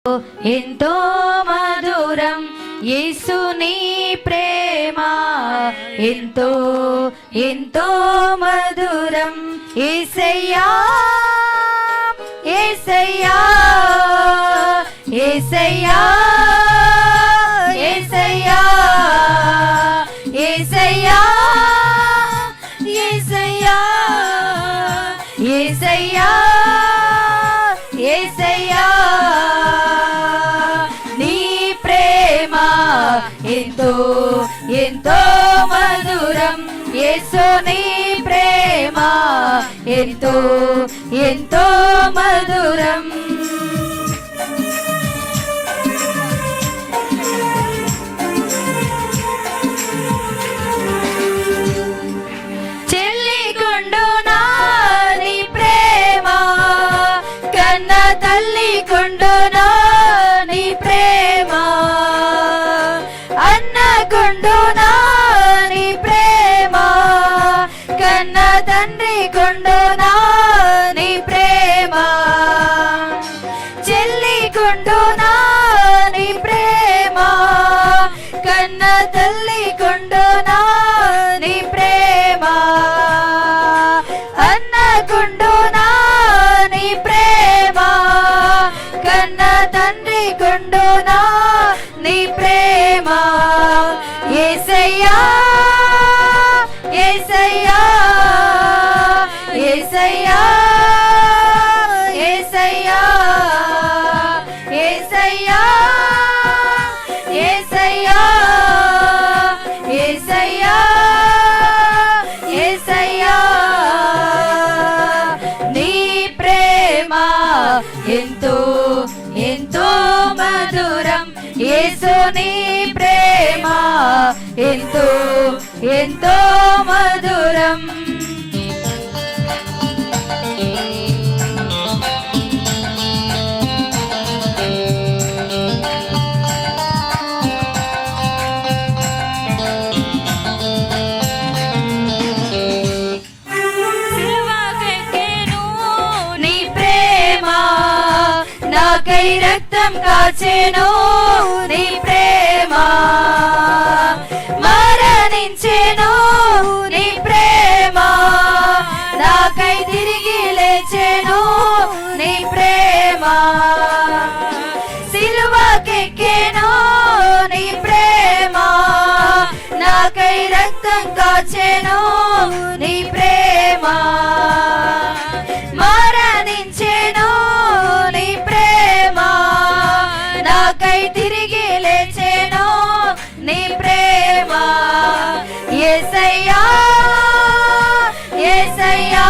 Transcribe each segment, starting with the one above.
ఎంతో మధురం యేసుని ప్రేమ, ఎంతో ఎంతో మధురం. యేసయ్యా యేసయ్యా యేసయ్యా యేసయ్యా యేసయ్యా యేసయ్యా యేసయ్యా యేసయ్యా నీ ప్రేమ ఎంతో ఎంతో మధురం. యేసు నీ ప్రేమ ఎంతో ఎంతో మధురం. చెల్లికొండునా నీ ప్రేమ, కన్న తల్లికొండునా నీ ప్రేమ, అన్నకొండునా నీ ప్రేమ, కన్న తండ్రి కొండునా నీ ప్రేమ. చెల్లికొండునా నీ ప్రేమ, కన్న తల్లి కొండునా నీ ప్రేమ, అన్నకొండునా నీ ప్రేమ, కన్న తండ్రి కొండునా నీ ప్రేమ. యేసయ్యా యేసయ్యా యేసయ్యా యేసయ్యా యేసయ్యా యేసయ్యా యేసయ్యా యేసయ్యా నీ ప్రేమ ఎంతో ఎంతో మధురం. యేసు నీ ప్రేమ ఎంతో ఎంతో మధురం. నీ ప్రేమ నాకై రక్తం కాచెను, నీ ప్రేమ మరణించెను, నీ ప్రేమ నాకై తిరిగి లేచెను, నీ ప్రేమ సిలువకెక్కెను, నీ ప్రేమ నాకై రక్తం కాచెను, నీ ప్రేమ మరణించెను, నీ ప్రేమ నాకై తిరిగి లేచెను, నీ ప్రేమ. యేసయ్యా యేసయ్యా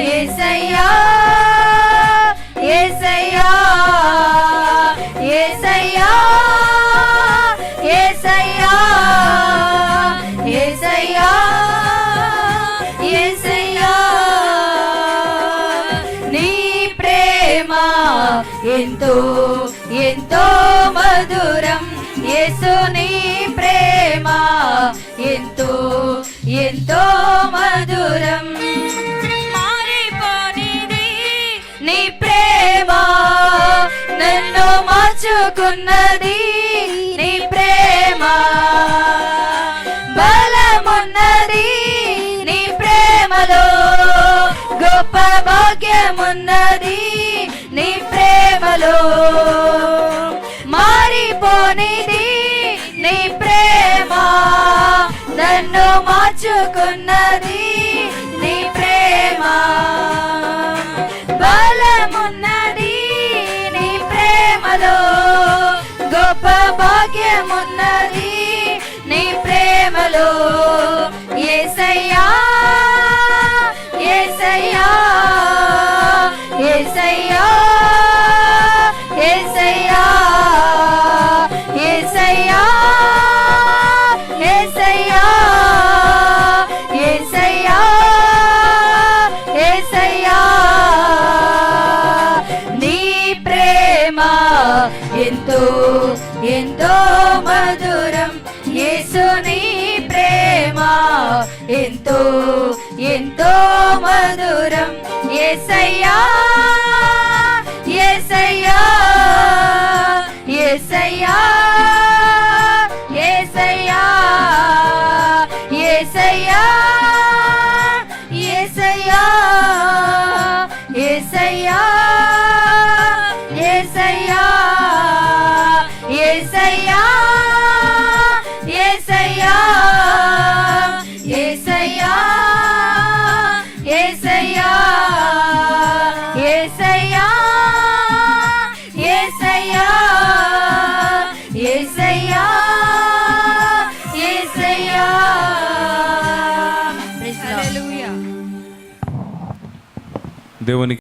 యేసయ్యా యేసయ్యా యేసయ్యా యేసయ్యా యేసయ్యా యేసయ్యా నీ ప్రేమ ఎంతో ఎంతో మధురం. యేసు నీ ప్రేమ ఎంతో ఎంతో మధురం. మారిపోనిది నీ ప్రేమ, నన్ను మార్చుకున్నది నీ ప్రేమ, బలమున్నది నీ ప్రేమలో, గొప్ప భాగ్యమున్నది నీ ప్రేమలో. మారిపోనిది నీ ప్రేమ, నన్ను మార్చుకున్నది నీ ప్రేమ, బలమున్నది నీ ప్రేమలో, గొప్ప భాగ్యమున్నది నీ ప్రేమలో. యేసయ్యా యేసయ్యా యేసయ్యా యేసయ్యా యేసయ్యా యేసయ్యా యేసయ్యా యేసయ్యా నీ ప్రేమ ఎంతో ఎంతో మధురం. యేసు నీ ప్రేమ ఎంతో ఎంతో మధురం. యేసయ్యా యేసయ్యా యేసయ్యా యేసయ్యా యేసయ్యా యేసయ్యా యేసయ్యా యేసయ్యా యేసయ్యా. దేవునికి